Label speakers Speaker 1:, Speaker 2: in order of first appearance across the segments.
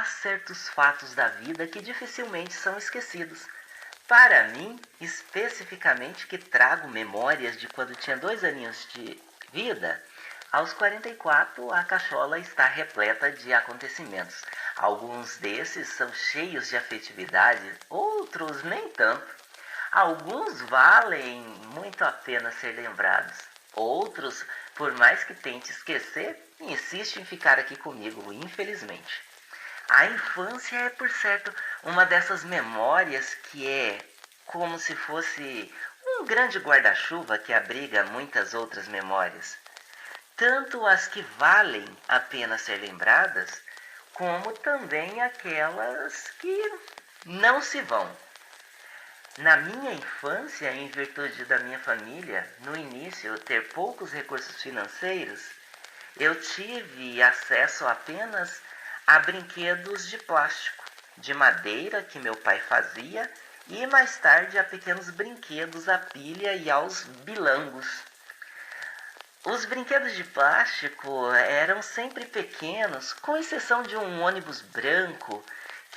Speaker 1: há certos fatos da vida que dificilmente são esquecidos. Para mim, especificamente, que trago memórias de quando tinha 2 aninhos de vida, aos 44 a cachola está repleta de acontecimentos. Alguns desses são cheios de afetividade, outros nem tanto. Alguns valem muito a pena ser lembrados. Outros, por mais que tente esquecer, insiste em ficar aqui comigo, infelizmente. A infância é, por certo, uma dessas memórias que é como se fosse um grande guarda-chuva que abriga muitas outras memórias. Tanto as que valem a pena ser lembradas, como também aquelas que não se vão. Na minha infância, em virtude da minha família, no início ter poucos recursos financeiros, eu tive acesso apenas a brinquedos de plástico, de madeira que meu pai fazia e mais tarde a pequenos brinquedos à pilha e aos bilangos. Os brinquedos de plástico eram sempre pequenos, com exceção de um ônibus branco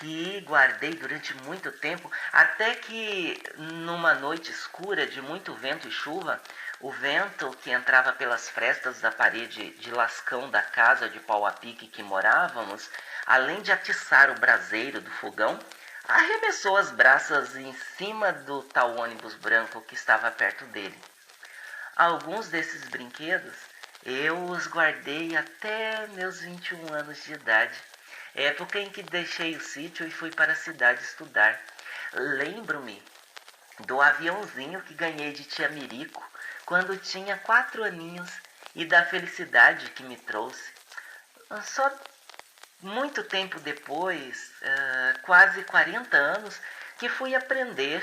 Speaker 1: que guardei durante muito tempo, até que numa noite escura de muito vento e chuva, o vento que entrava pelas frestas da parede de lascão da casa de pau a pique que morávamos, além de atiçar o braseiro do fogão, arremessou as braças em cima do tal ônibus branco que estava perto dele. Alguns desses brinquedos eu os guardei até meus 21 anos de idade, época em que deixei o sítio e fui para a cidade estudar. Lembro-me do aviãozinho que ganhei de tia Mirico quando tinha 4 aninhos e da felicidade que me trouxe. Só muito tempo depois, quase 40 anos, que fui aprender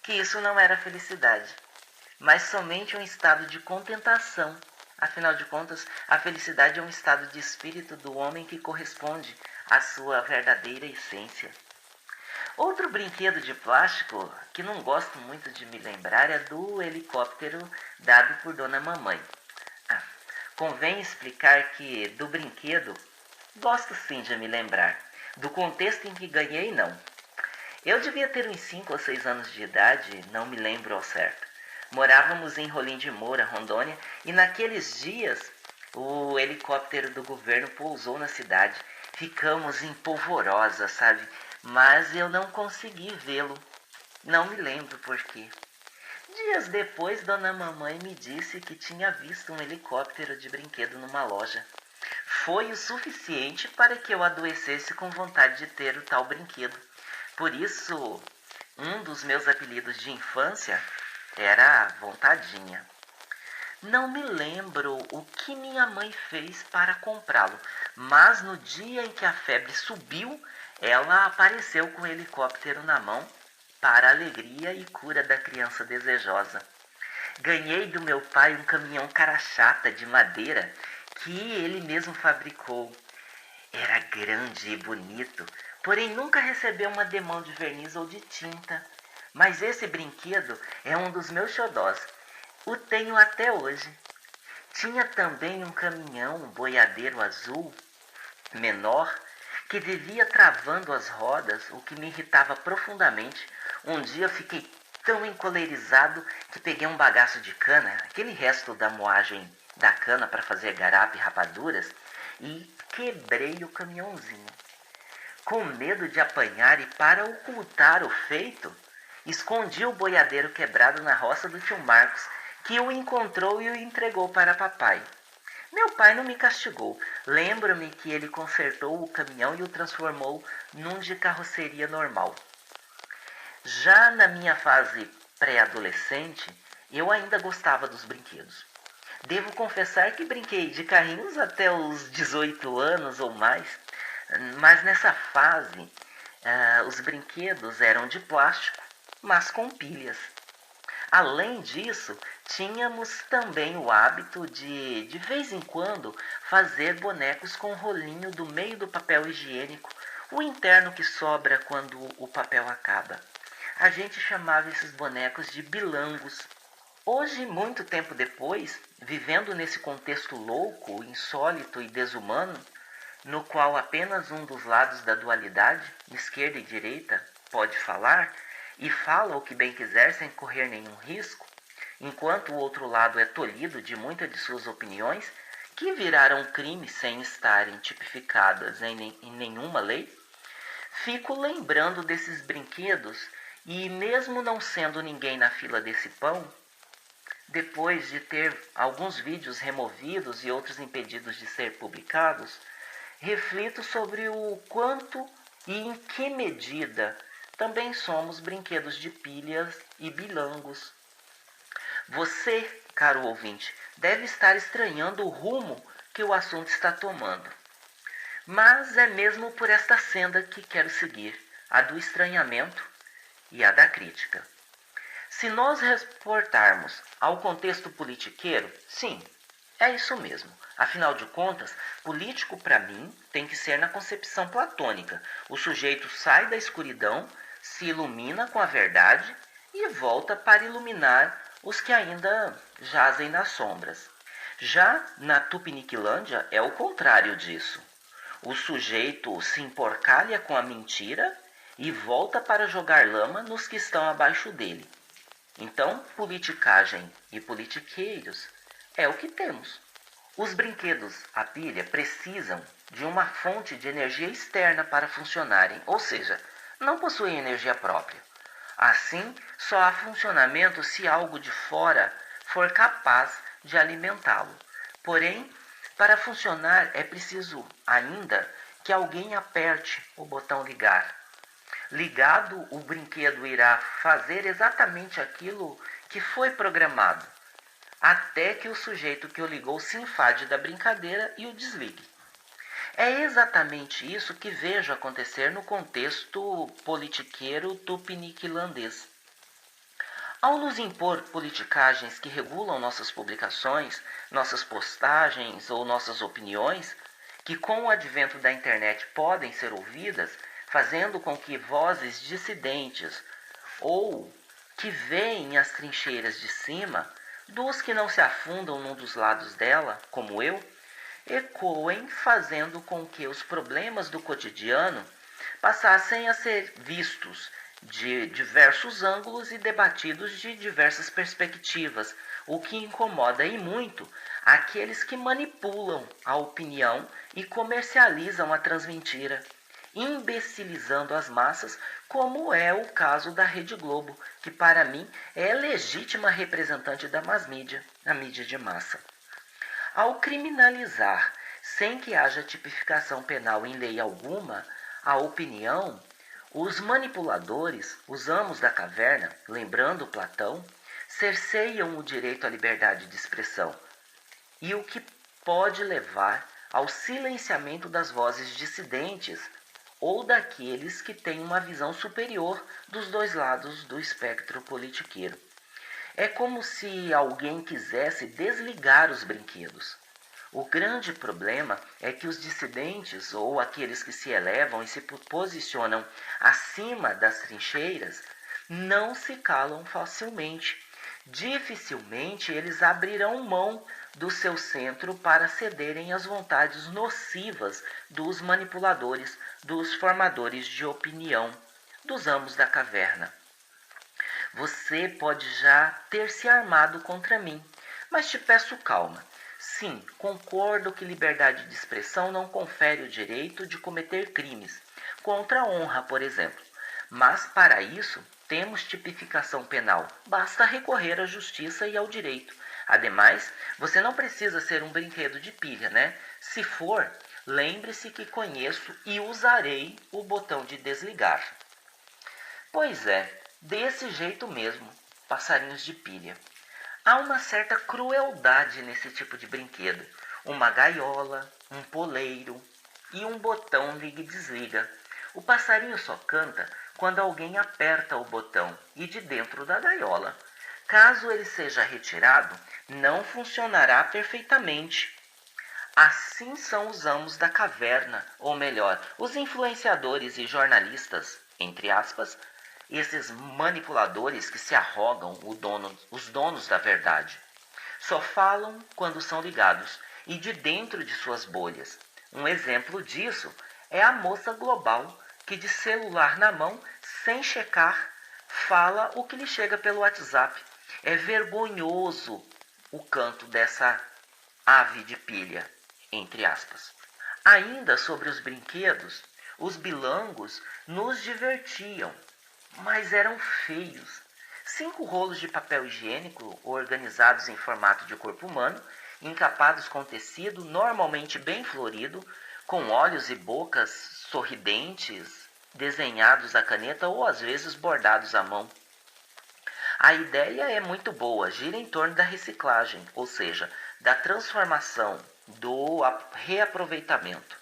Speaker 1: que isso não era felicidade, mas somente um estado de contentação. Afinal de contas, a felicidade é um estado de espírito do homem que corresponde à sua verdadeira essência. Outro brinquedo de plástico que não gosto muito de me lembrar é do helicóptero dado por Dona Mamãe. Ah, convém explicar que do brinquedo gosto sim de me lembrar. Do contexto em que ganhei, não. Eu devia ter uns 5 ou 6 anos de idade, não me lembro ao certo. Morávamos em Rolim de Moura, Rondônia, e naqueles dias o helicóptero do governo pousou na cidade. Ficamos em polvorosa, sabe? Mas eu não consegui vê-lo. Não me lembro por quê. Dias depois, Dona Mamãe me disse que tinha visto um helicóptero de brinquedo numa loja. Foi o suficiente para que eu adoecesse com vontade de ter o tal brinquedo. Por isso, um dos meus apelidos de infância era Vontadinha. Não me lembro o que minha mãe fez para comprá-lo, mas no dia em que a febre subiu, ela apareceu com o helicóptero na mão para a alegria e cura da criança desejosa. Ganhei do meu pai um caminhão cara-chata de madeira que ele mesmo fabricou. Era grande e bonito, porém nunca recebeu uma demão de verniz ou de tinta. Mas esse brinquedo é um dos meus xodós. O tenho até hoje. Tinha também um caminhão boiadeiro azul, menor, que vivia travando as rodas, o que me irritava profundamente. Um dia fiquei tão encolerizado que peguei um bagaço de cana, aquele resto da moagem da cana para fazer garapa e rapaduras, e quebrei o caminhãozinho. Com medo de apanhar e para ocultar o feito, escondi o boiadeiro quebrado na roça do tio Marcos, que o encontrou e o entregou para papai. Meu pai não me castigou. Lembro-me que ele consertou o caminhão e o transformou num de carroceria normal. Já na minha fase pré-adolescente, eu ainda gostava dos brinquedos. Devo confessar que brinquei de carrinhos até os 18 anos ou mais, mas nessa fase os brinquedos eram de plástico, mas com pilhas. Além disso, tínhamos também o hábito de vez em quando, fazer bonecos com o rolinho do meio do papel higiênico, o interno que sobra quando o papel acaba. A gente chamava esses bonecos de bilangos. Hoje, muito tempo depois, vivendo nesse contexto louco, insólito e desumano, no qual apenas um dos lados da dualidade, esquerda e direita, pode falar e fala o que bem quiser sem correr nenhum risco, enquanto o outro lado é tolhido de muitas de suas opiniões, que viraram crime sem estarem tipificadas em nenhuma lei? Fico lembrando desses brinquedos e, mesmo não sendo ninguém na fila desse pão, depois de ter alguns vídeos removidos e outros impedidos de ser publicados, reflito sobre o quanto e em que medida também somos brinquedos de pilhas e bilangos. Você, caro ouvinte, deve estar estranhando o rumo que o assunto está tomando. Mas é mesmo por esta senda que quero seguir, a do estranhamento e a da crítica. Se nós reportarmos ao contexto politiqueiro, sim, é isso mesmo. Afinal de contas, político para mim tem que ser na concepção platônica. O sujeito sai da escuridão, se ilumina com a verdade e volta para iluminar os que ainda jazem nas sombras. Já na Tupiniquilândia é o contrário disso. O sujeito se emporcalha com a mentira e volta para jogar lama nos que estão abaixo dele. Então, politicagem e politiqueiros é o que temos. Os brinquedos à pilha precisam de uma fonte de energia externa para funcionarem, ou seja, não possuem energia própria. Assim, só há funcionamento se algo de fora for capaz de alimentá-lo. Porém, para funcionar é preciso ainda que alguém aperte o botão ligar. Ligado, o brinquedo irá fazer exatamente aquilo que foi programado, até que o sujeito que o ligou se enfade da brincadeira e o desligue. É exatamente isso que vejo acontecer no contexto politiqueiro tupiniquilandês. Ao nos impor politicagens que regulam nossas publicações, nossas postagens ou nossas opiniões, que com o advento da internet podem ser ouvidas, fazendo com que vozes dissidentes ou que veem as trincheiras de cima, dos que não se afundam num dos lados dela, como eu, ecoem, fazendo com que os problemas do cotidiano passassem a ser vistos de diversos ângulos e debatidos de diversas perspectivas, o que incomoda e muito aqueles que manipulam a opinião e comercializam a transmentira, imbecilizando as massas, como é o caso da Rede Globo, que para mim é legítima representante da mass-mídia, a mídia de massa. Ao criminalizar, sem que haja tipificação penal em lei alguma, a opinião, os manipuladores, os amos da caverna, lembrando Platão, cerceiam o direito à liberdade de expressão, e o que pode levar ao silenciamento das vozes dissidentes ou daqueles que têm uma visão superior dos dois lados do espectro politiqueiro. É como se alguém quisesse desligar os brinquedos. O grande problema é que os dissidentes ou aqueles que se elevam e se posicionam acima das trincheiras não se calam facilmente. Dificilmente eles abrirão mão do seu centro para cederem às vontades nocivas dos manipuladores, dos formadores de opinião, dos amos da caverna. Você pode já ter se armado contra mim, mas te peço calma. Sim, concordo que liberdade de expressão não confere o direito de cometer crimes, contra a honra, por exemplo. Mas, para isso, temos tipificação penal. Basta recorrer à justiça e ao direito. Ademais, você não precisa ser um brinquedo de pilha, né? Se for, lembre-se que conheço e usarei o botão de desligar. Pois é, desse jeito mesmo, passarinhos de pilha. Há uma certa crueldade nesse tipo de brinquedo. Uma gaiola, um poleiro e um botão liga e desliga. O passarinho só canta quando alguém aperta o botão e de dentro da gaiola. Caso ele seja retirado, não funcionará perfeitamente. Assim são os amos da caverna, ou melhor, os influenciadores e jornalistas, entre aspas, esses manipuladores que se arrogam os donos da verdade. Só falam quando são ligados e de dentro de suas bolhas. Um exemplo disso é a moça global que de celular na mão, sem checar, fala o que lhe chega pelo WhatsApp. É vergonhoso o canto dessa ave de pilha, entre aspas. Ainda sobre os brinquedos, os bilangos nos divertiam, mas eram feios. 5 rolos de papel higiênico organizados em formato de corpo humano, encapados com tecido normalmente bem florido, com olhos e bocas sorridentes, desenhados à caneta ou às vezes bordados à mão. A ideia é muito boa, gira em torno da reciclagem, ou seja, da transformação, do reaproveitamento.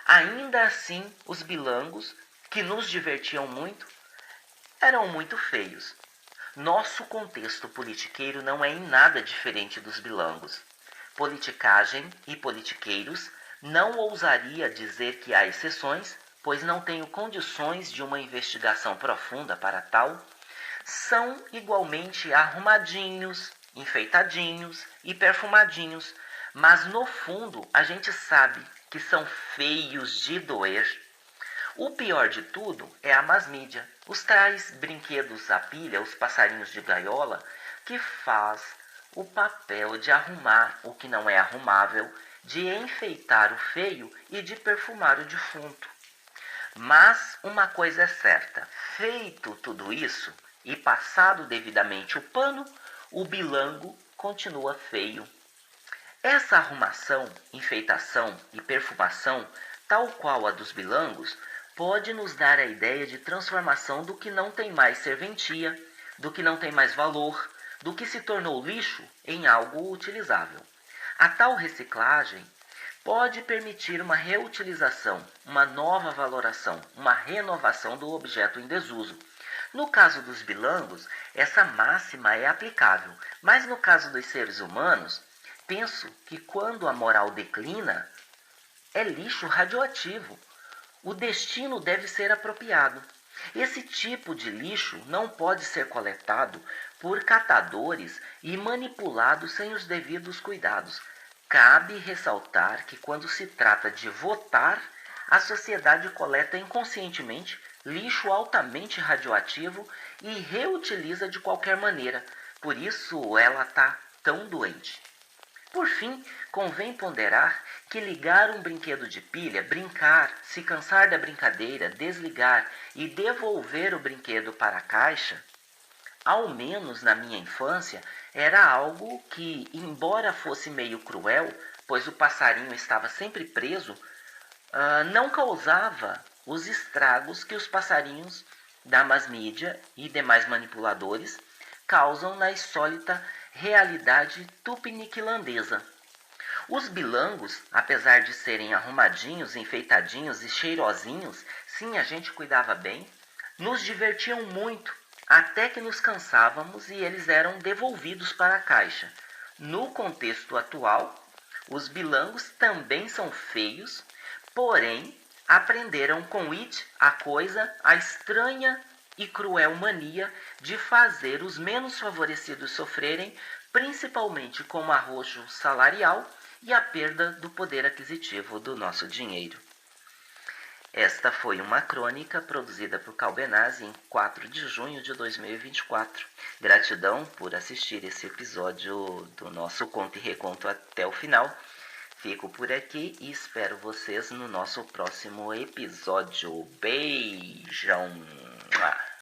Speaker 1: Ainda assim, os bilangos, que nos divertiam muito, eram muito feios. Nosso contexto politiqueiro não é em nada diferente dos bilangos. Politicagem e politiqueiros não ousaria dizer que há exceções, pois não tenho condições de uma investigação profunda para tal, são igualmente arrumadinhos, enfeitadinhos e perfumadinhos, mas no fundo a gente sabe que são feios de doer. O pior de tudo é a mass-mídia, os tais brinquedos à pilha, os passarinhos de gaiola, que faz o papel de arrumar o que não é arrumável, de enfeitar o feio e de perfumar o defunto. Mas uma coisa é certa, feito tudo isso e passado devidamente o pano, o bilango continua feio. Essa arrumação, enfeitação e perfumação, tal qual a dos bilangos, pode nos dar a ideia de transformação do que não tem mais serventia, do que não tem mais valor, do que se tornou lixo em algo utilizável. A tal reciclagem pode permitir uma reutilização, uma nova valoração, uma renovação do objeto em desuso. No caso dos bilangos, essa máxima é aplicável, mas no caso dos seres humanos, penso que quando a moral declina, é lixo radioativo. O destino deve ser apropriado. Esse tipo de lixo não pode ser coletado por catadores e manipulado sem os devidos cuidados. Cabe ressaltar que quando se trata de votar, a sociedade coleta inconscientemente lixo altamente radioativo e reutiliza de qualquer maneira. Por isso ela está tão doente. Por fim, convém ponderar que ligar um brinquedo de pilha, brincar, se cansar da brincadeira, desligar e devolver o brinquedo para a caixa, ao menos na minha infância, era algo que, embora fosse meio cruel, pois o passarinho estava sempre preso, não causava os estragos que os passarinhos da mass-mídia e demais manipuladores causam na insólita realidade tupiniquilandesa. Os bilangos, apesar de serem arrumadinhos, enfeitadinhos e cheirosinhos, sim, a gente cuidava bem, nos divertiam muito, até que nos cansávamos e eles eram devolvidos para a caixa. No contexto atual, os bilangos também são feios, porém aprenderam com It a coisa, a estranha e cruel mania de fazer os menos favorecidos sofrerem, principalmente com o arrojo salarial e a perda do poder aquisitivo do nosso dinheiro. Esta foi uma crônica produzida por Calbenazzi em 4 de junho de 2024. Gratidão por assistir esse episódio do nosso Conto e Reconto até o final. Fico por aqui e espero vocês no nosso próximo episódio. Beijão!